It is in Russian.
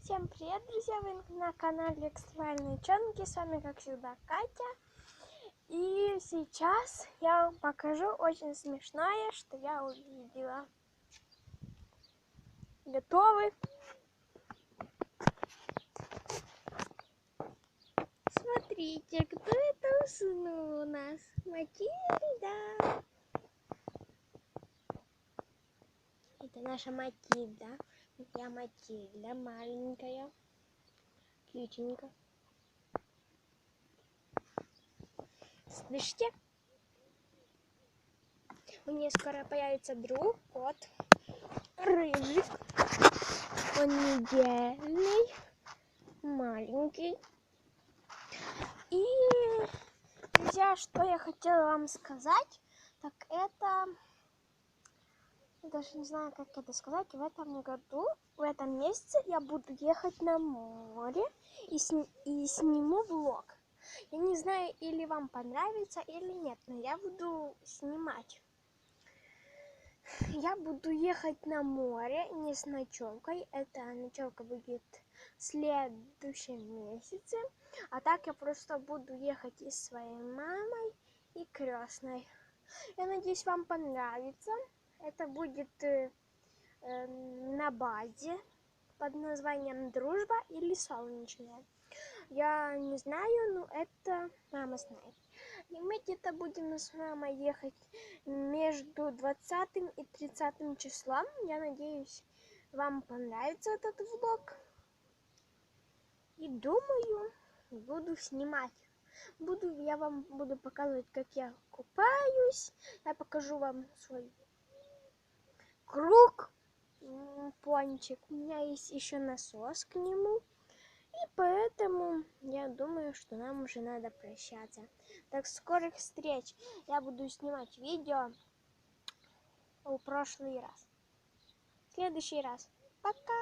Всем привет, друзья! Вы на канале Экстремальные Чонки. С вами, как всегда, Катя. И сейчас я вам покажу очень смешное, что я увидела. Готовы? Смотрите, кто это уснул у нас? Матильда. Это наша Матильда. Я Матильда, маленькая, кьютенькая. Слышите? У нее скоро появится друг, кот, рыжий. Он недельный, маленький. И, друзья, что я хотела вам сказать, так это, даже не знаю, как это сказать, в этом году, в этом месяце я буду ехать на море и сниму влог. Я не знаю, или вам понравится, или нет, но я буду снимать. Я буду ехать на море не с ночевкой. Эта ночевка будет в следующем месяце. А так я просто буду ехать и с своей мамой, и крестной. Я надеюсь, вам понравится. Это будет на базе под названием Дружба или Солнечная. Я не знаю, но это мама знает. И мы где-то будем с мамой ехать между 20 и 30 числом. Я надеюсь, вам понравится этот влог. И думаю, буду снимать. Я вам буду показывать, как я купаюсь. Я покажу вам свой круг, пончик. У меня есть еще насос к нему. И поэтому я думаю, что нам уже надо прощаться. Так, скорых встреч. Я буду снимать видео в следующий раз. Пока!